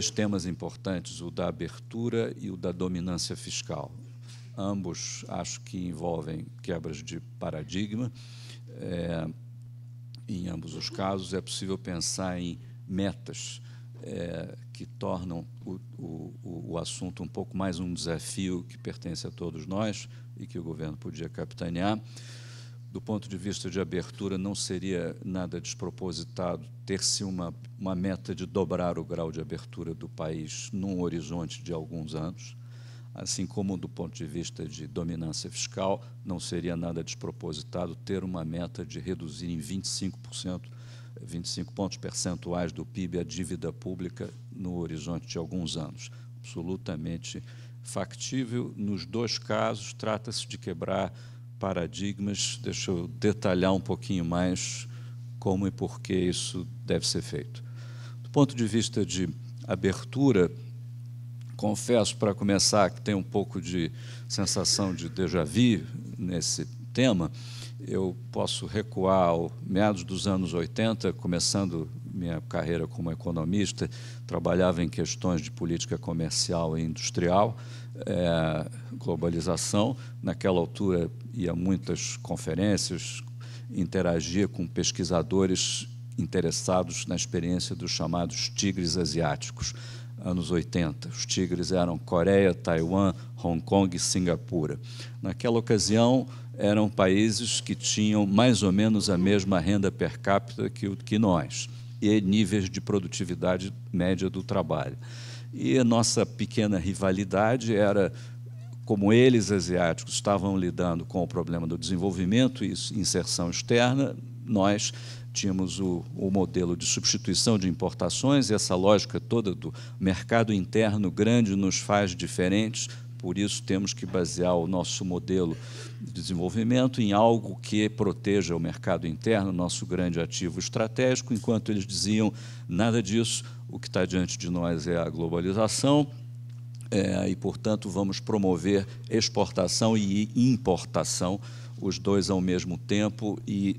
dois temas importantes, o da abertura e o da dominância fiscal. Ambos acho que envolvem quebras de paradigma. Em ambos os casos, é possível pensar em metas que tornam o assunto um pouco mais um desafio que pertence a todos nós e que o governo podia capitanear. Do ponto de vista de abertura, não seria nada despropositado ter-se uma meta de dobrar o grau de abertura do país num horizonte de alguns anos, assim como, do ponto de vista de dominância fiscal, não seria nada despropositado ter uma meta de reduzir em 25%, 25 pontos percentuais do PIB a dívida pública no horizonte de alguns anos. Absolutamente factível. Nos dois casos, trata-se de quebrar paradigmas. Deixa eu detalhar um pouquinho mais como e por que isso deve ser feito. Do ponto de vista de abertura, confesso, para começar, que tem um pouco de sensação de déjà vu nesse tema. Eu posso recuar ao meados dos anos 80, começando minha carreira como economista, trabalhava em questões de política comercial e industrial, globalização. Naquela altura, ia a muitas conferências, interagia com pesquisadores interessados na experiência dos chamados tigres asiáticos, anos 80. Os tigres eram Coreia, Taiwan, Hong Kong e Singapura. Naquela ocasião, eram países que tinham mais ou menos a mesma renda per capita que nós, e níveis de produtividade média do trabalho. E a nossa pequena rivalidade era, como eles, asiáticos, estavam lidando com o problema do desenvolvimento e inserção externa, nós tínhamos o modelo de substituição de importações, e essa lógica toda do mercado interno grande nos faz diferentes, por isso temos que basear o nosso modelo de desenvolvimento em algo que proteja o mercado interno, nosso grande ativo estratégico, enquanto eles diziam nada disso, o que está diante de nós é a globalização, e, portanto, vamos promover exportação e importação, os dois ao mesmo tempo, e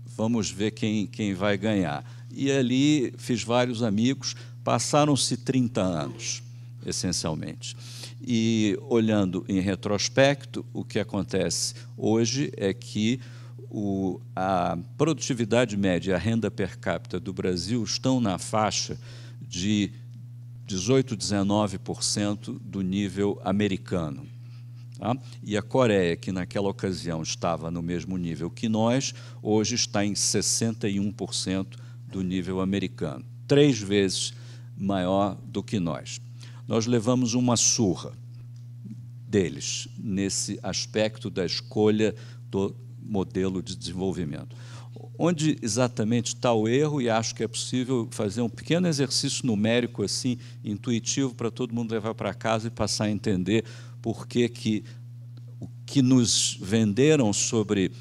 vamos ver quem vai ganhar. E ali fiz vários amigos, passaram-se 30 anos, essencialmente. E, olhando em retrospecto, o que acontece hoje é que a produtividade média e a renda per capita do Brasil estão na faixa de 18%, 19% do nível americano. Tá? E a Coreia, que naquela ocasião estava no mesmo nível que nós, hoje está em 61% do nível americano, 3 vezes maior do que nós. Nós levamos uma surra deles nesse aspecto da escolha do modelo de desenvolvimento. Onde exatamente está o erro, e acho que é possível fazer um pequeno exercício numérico, assim, intuitivo, para todo mundo levar para casa e passar a entender por que o que nos venderam sobre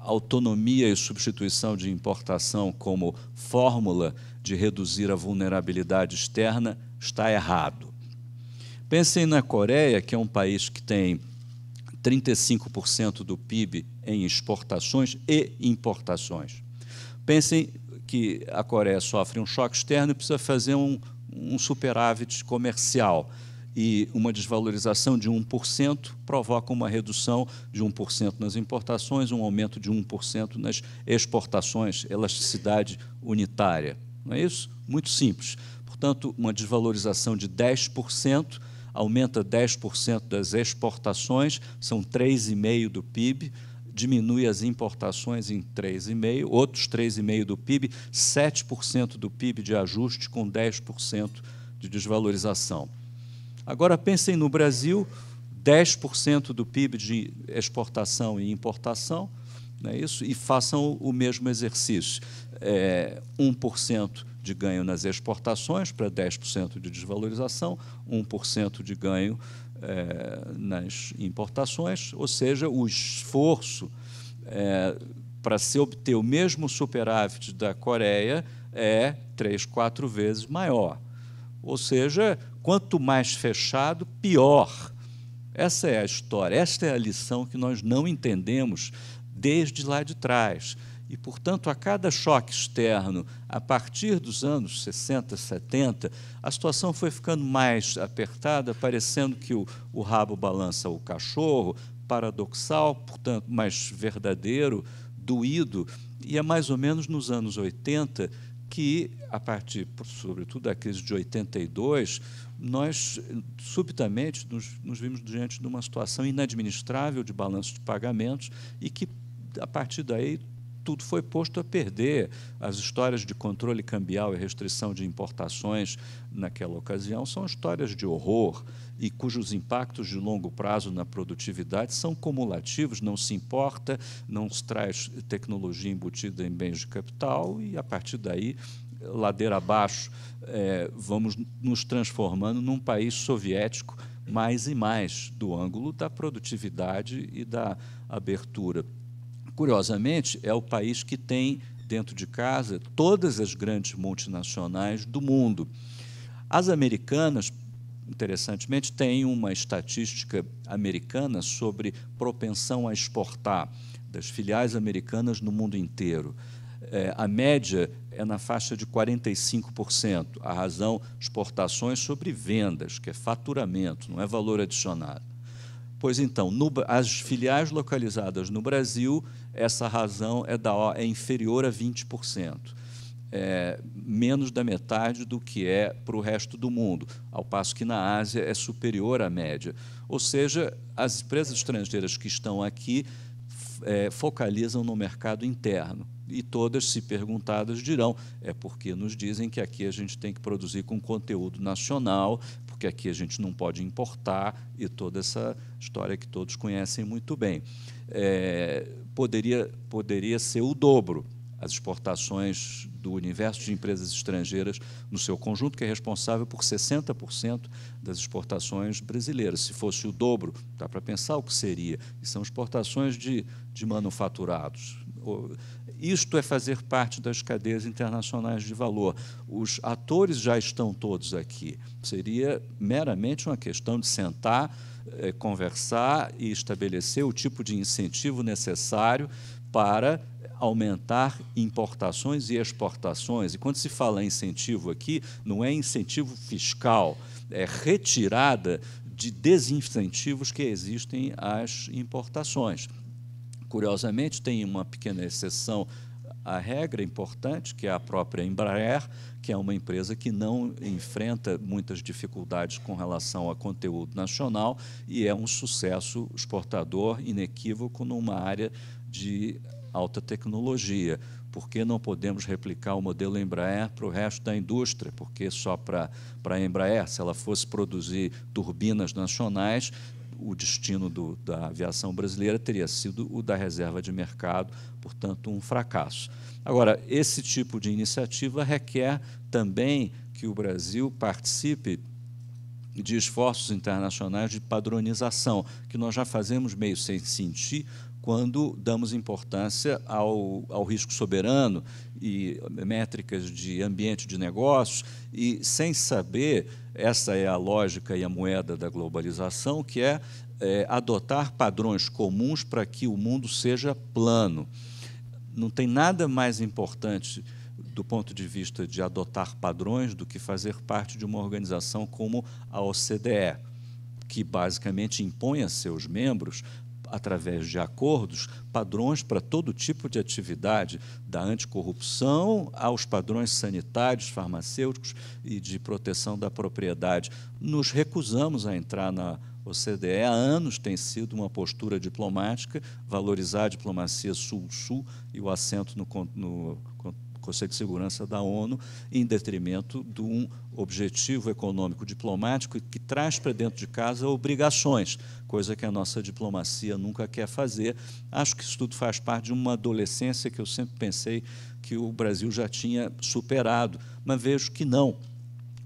autonomia e substituição de importação como fórmula de reduzir a vulnerabilidade externa está errado. Pensem na Coreia, que é um país que tem 35% do PIB em exportações e importações. Pensem que a Coreia sofre um choque externo e precisa fazer um superávit comercial, e uma desvalorização de 1% provoca uma redução de 1% nas importações, um aumento de 1% nas exportações, elasticidade unitária. Não é isso? Muito simples. Portanto, uma desvalorização de 10%, aumenta 10% das exportações, são 3,5% do PIB, diminui as importações em 3,5%, outros 3,5% do PIB, 7% do PIB de ajuste com 10% de desvalorização. Agora, pensem no Brasil, 10% do PIB de exportação e importação, não é isso? E façam o mesmo exercício. 1% de ganho nas exportações para 10% de desvalorização, 1% de ganho nas importações, ou seja, o esforço para se obter o mesmo superávit da Coreia é 3, 4 vezes maior. Ou seja, quanto mais fechado, pior. Essa é a história, esta é a lição que nós não entendemos desde lá de trás. E, portanto, a cada choque externo, a partir dos anos 60, 70, a situação foi ficando mais apertada, parecendo que o rabo balança o cachorro, paradoxal, portanto, mais verdadeiro, doído. E é mais ou menos nos anos 80 que, a partir, sobretudo, da crise de 82, nós, subitamente, nos vimos diante de uma situação inadministrável de balanço de pagamentos e que, a partir daí, tudo foi posto a perder. As histórias de controle cambial e restrição de importações naquela ocasião são histórias de horror e cujos impactos de longo prazo na produtividade são cumulativos, não se importa, não se traz tecnologia embutida em bens de capital e, a partir daí, ladeira abaixo, vamos nos transformando num país soviético mais e mais do ângulo da produtividade e da abertura. Curiosamente, é o país que tem, dentro de casa, todas as grandes multinacionais do mundo. As americanas, interessantemente, têm uma estatística americana sobre propensão a exportar das filiais americanas no mundo inteiro. A média é na faixa de 45%. A razão, exportações sobre vendas, que é faturamento, não é valor adicionado. Pois então, as filiais localizadas no Brasil, essa razão é inferior a 20%, menos da metade do que é para o resto do mundo, ao passo que na Ásia é superior à média. Ou seja, as empresas estrangeiras que estão aqui focalizam no mercado interno. E todas, se perguntadas, dirão, é porque nos dizem que aqui a gente tem que produzir com conteúdo nacional, porque aqui a gente não pode importar, e toda essa história que todos conhecem muito bem. Poderia ser o dobro as exportações do universo de empresas estrangeiras no seu conjunto, que é responsável por 60% das exportações brasileiras. Se fosse o dobro, dá para pensar o que seria. E são exportações de manufaturados. Isto é fazer parte das cadeias internacionais de valor. Os atores já estão todos aqui. Seria meramente uma questão de sentar, conversar e estabelecer o tipo de incentivo necessário para aumentar importações e exportações. E quando se fala em incentivo aqui, não é incentivo fiscal, é retirada de desincentivos que existem às importações. Curiosamente, tem uma pequena exceção à regra importante, que é a própria Embraer, que é uma empresa que não enfrenta muitas dificuldades com relação a conteúdo nacional e é um sucesso exportador inequívoco numa área de alta tecnologia. Por que não podemos replicar o modelo Embraer para o resto da indústria? Porque só para a Embraer, se ela fosse produzir turbinas nacionais, o destino da aviação brasileira teria sido o da reserva de mercado, portanto, um fracasso. Agora, esse tipo de iniciativa requer também que o Brasil participe de esforços internacionais de padronização, que nós já fazemos meio sem sentir quando damos importância ao risco soberano e métricas de ambiente de negócios, e sem saber, essa é a lógica e a moeda da globalização, que é adotar padrões comuns para que o mundo seja plano. Não tem nada mais importante do ponto de vista de adotar padrões do que fazer parte de uma organização como a OCDE, que basicamente impõe a seus membros, através de acordos, padrões para todo tipo de atividade, da anticorrupção aos padrões sanitários, farmacêuticos e de proteção da propriedade. Nos recusamos a entrar na OCDE. Há anos tem sido uma postura diplomática, valorizar a diplomacia sul-sul e o assento no Conselho de Segurança da ONU, em detrimento de um objetivo econômico diplomático que traz para dentro de casa obrigações, coisa que a nossa diplomacia nunca quer fazer. Acho que isso tudo faz parte de uma adolescência que eu sempre pensei que o Brasil já tinha superado, mas vejo que não.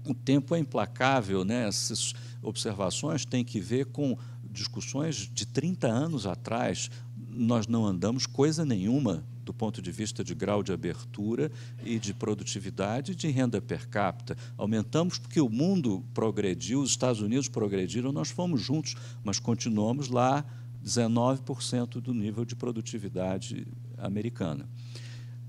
O tempo é implacável, né? Essas observações têm que ver com discussões de 30 anos atrás. Nós não andamos coisa nenhuma do ponto de vista de grau de abertura e de produtividade e de renda per capita. Aumentamos porque o mundo progrediu, os Estados Unidos progrediram, nós fomos juntos, mas continuamos lá 19% do nível de produtividade americana.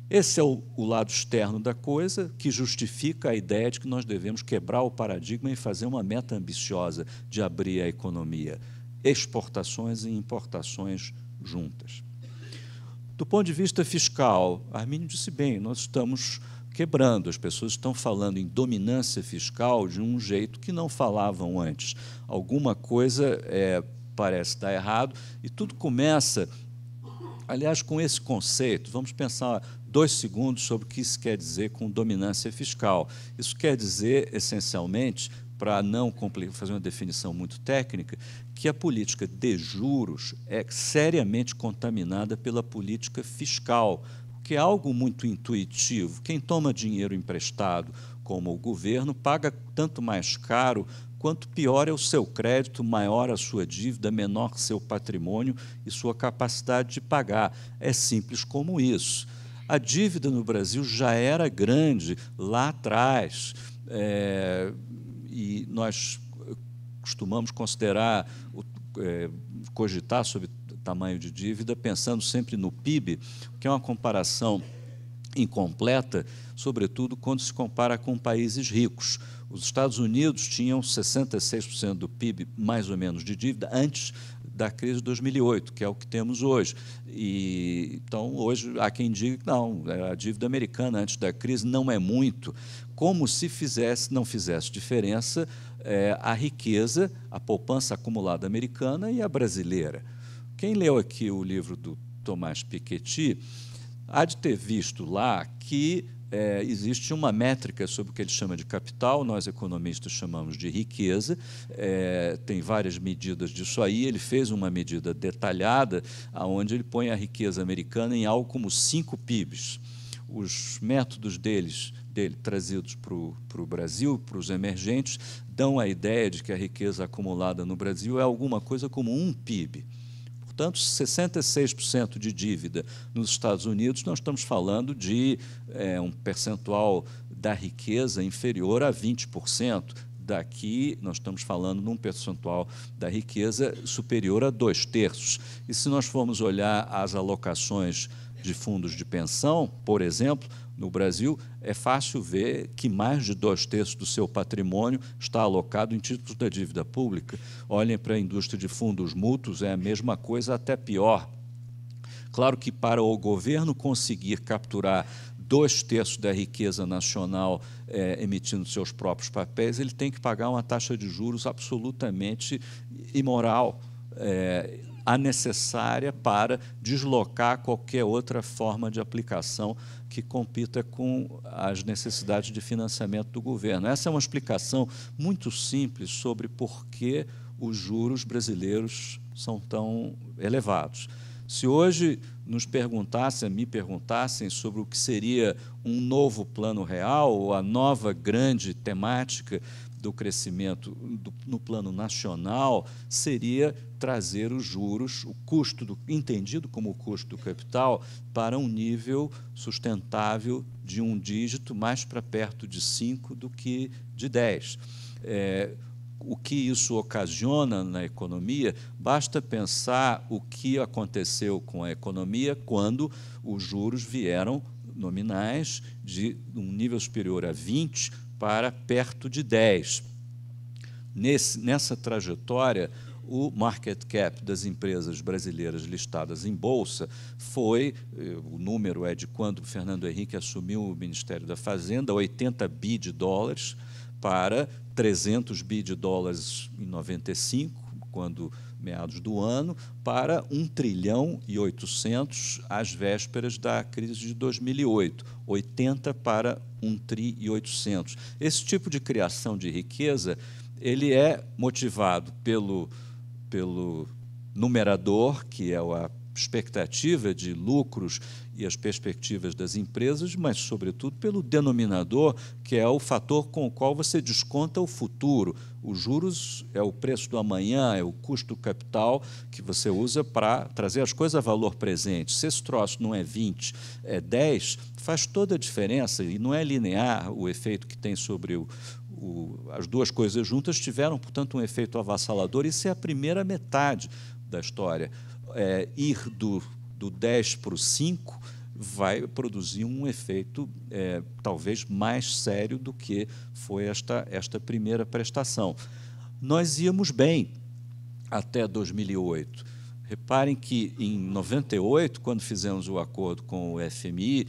Esse é o lado externo da coisa, que justifica a ideia de que nós devemos quebrar o paradigma e fazer uma meta ambiciosa de abrir a economia, exportações e importações juntas. Do ponto de vista fiscal, Arminio disse bem, nós estamos quebrando, as pessoas estão falando em dominância fiscal de um jeito que não falavam antes. Alguma coisa parece dar errado, e tudo começa, aliás, com esse conceito. Vamos pensar 2 segundos sobre o que isso quer dizer com dominância fiscal. Isso quer dizer, essencialmente, para não fazer uma definição muito técnica, que a política de juros é seriamente contaminada pela política fiscal, que é algo muito intuitivo. Quem toma dinheiro emprestado, como o governo, paga tanto mais caro quanto pior é o seu crédito, maior a sua dívida, menor seu patrimônio e sua capacidade de pagar. É simples como isso. A dívida no Brasil já era grande lá atrás, e nós costumamos considerar, cogitar sobre o tamanho de dívida, pensando sempre no PIB, que é uma comparação incompleta, sobretudo quando se compara com países ricos. Os Estados Unidos tinham 66% do PIB, mais ou menos, de dívida antes da crise de 2008, que é o que temos hoje. Então, hoje, há quem diga que não, a dívida americana antes da crise não é muito, como se não fizesse diferença a riqueza, a poupança acumulada americana e a brasileira. Quem leu aqui o livro do Thomas Piketty há de ter visto lá que existe uma métrica sobre o que ele chama de capital, nós economistas chamamos de riqueza, tem várias medidas disso aí. Ele fez uma medida detalhada, onde ele põe a riqueza americana em algo como 5 PIBs. Os métodos dele trazidos para o Brasil, para os emergentes, dão a ideia de que a riqueza acumulada no Brasil é alguma coisa como 1 PIB. Portanto, 66% de dívida nos Estados Unidos, nós estamos falando de um percentual da riqueza inferior a 20%. Daqui, nós estamos falando de um percentual da riqueza superior a 2/3. E se nós formos olhar as alocações de fundos de pensão, por exemplo, no Brasil, é fácil ver que mais de 2/3 do seu patrimônio está alocado em títulos da dívida pública. Olhem para a indústria de fundos mútuos, é a mesma coisa, até pior. Claro que para o governo conseguir capturar 2/3 da riqueza nacional emitindo seus próprios papéis, ele tem que pagar uma taxa de juros absolutamente imoral, a necessária para deslocar qualquer outra forma de aplicação que compita com as necessidades de financiamento do governo. Essa é uma explicação muito simples sobre por que os juros brasileiros são tão elevados. Se hoje me perguntassem sobre o que seria um novo plano real, ou a nova grande temática do crescimento no plano nacional, seria trazer os juros, o custo entendido como o custo do capital, para um nível sustentável de 1 dígito, mais para perto de 5 do que de 10. O que isso ocasiona na economia, basta pensar o que aconteceu com a economia quando os juros vieram nominais de um nível superior a 20 para perto de 10. Nessa trajetória, o market cap das empresas brasileiras listadas em bolsa o número é de quando o Fernando Henrique assumiu o Ministério da Fazenda, 80 bi de dólares para 300 bi de dólares em 95, meados do ano, para 1 trilhão e 800 às vésperas da crise de 2008, 80 para 1 tri e 800. Esse tipo de criação de riqueza ele é motivado pelo numerador, que é a expectativa de lucros e as perspectivas das empresas, mas, sobretudo, pelo denominador, que é o fator com o qual você desconta o futuro. Os juros é o preço do amanhã, é o custo do capital que você usa para trazer as coisas a valor presente. Se esse troço não é 20, é 10, faz toda a diferença, e não é linear o efeito que tem sobre as duas coisas juntas tiveram, portanto, um efeito avassalador. Isso é a primeira metade da história. Ir do 10 para o 5 vai produzir um efeito talvez mais sério do que foi esta primeira prestação. Nós íamos bem até 2008. Reparem que, em 98, quando fizemos o acordo com o FMI,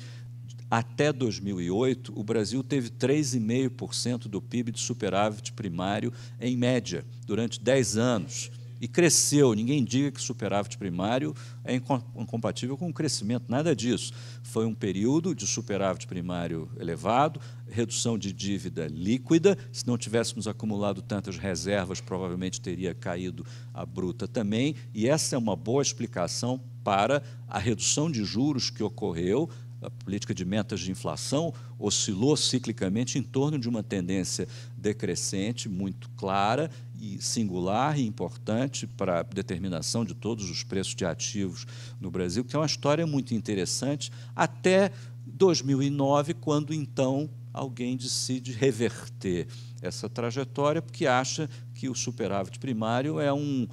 até 2008, o Brasil teve 3,5% do PIB de superávit primário, em média, durante 10 anos. E cresceu. Ninguém diga que superávit primário é incompatível com o crescimento, nada disso. Foi um período de superávit primário elevado, redução de dívida líquida. Se não tivéssemos acumulado tantas reservas, provavelmente teria caído a bruta também. E essa é uma boa explicação para a redução de juros que ocorreu. A política de metas de inflação oscilou ciclicamente em torno de uma tendência decrescente muito clara e singular e importante para a determinação de todos os preços de ativos no Brasil, que é uma história muito interessante, até 2009, quando, então, alguém decide reverter essa trajetória, porque acha que o superávit primário é um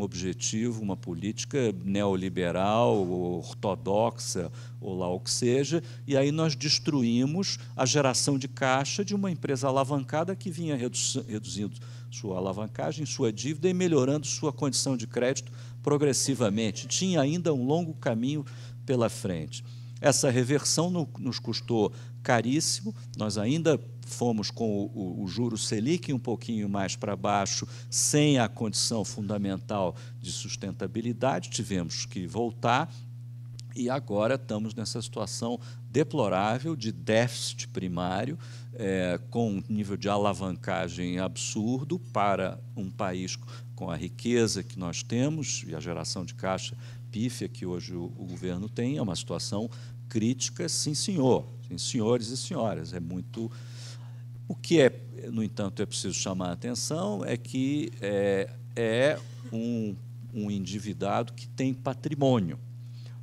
objetivo, uma política neoliberal, ortodoxa, ou lá o que seja, e aí nós destruímos a geração de caixa de uma empresa alavancada que vinha reduzindo sua alavancagem, sua dívida e melhorando sua condição de crédito progressivamente. Tinha ainda um longo caminho pela frente. Essa reversão nos custou caríssimo, nós ainda fomos com o juro Selic um pouquinho mais para baixo, sem a condição fundamental de sustentabilidade, tivemos que voltar, e agora estamos nessa situação deplorável de déficit primário, com um nível de alavancagem absurdo para um país com a riqueza que nós temos e a geração de caixa pífia que hoje o governo tem. É uma situação crítica, sim, senhor, sim, senhores e senhoras. É muito... O que no entanto, é preciso chamar a atenção é que é um endividado que tem patrimônio,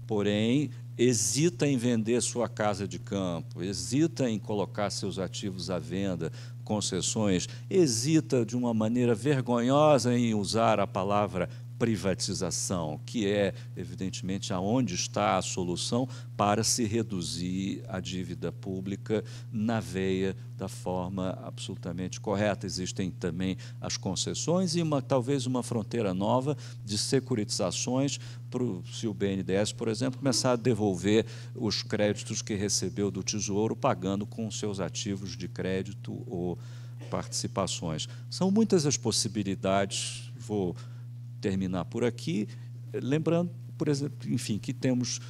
porém hesita em vender sua casa de campo, hesita em colocar seus ativos à venda, concessões, hesita de uma maneira vergonhosa em usar a palavra privatização, que é, evidentemente, aonde está a solução para se reduzir a dívida pública na veia da forma absolutamente correta. Existem também as concessões e talvez uma fronteira nova de securitizações, se o BNDES, por exemplo, começar a devolver os créditos que recebeu do Tesouro, pagando com seus ativos de crédito ou participações. São muitas as possibilidades. Vou terminar por aqui, lembrando, por exemplo, enfim, que temos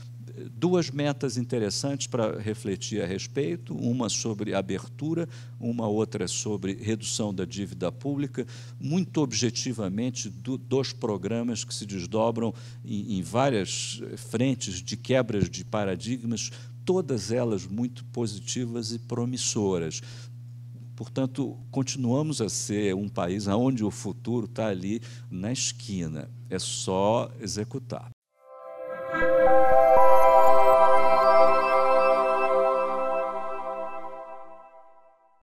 duas metas interessantes para refletir a respeito, uma sobre abertura, uma outra sobre redução da dívida pública, muito objetivamente dos programas que se desdobram em várias frentes de quebras de paradigmas, todas elas muito positivas e promissoras. Portanto, continuamos a ser um país onde o futuro está ali na esquina. É só executar.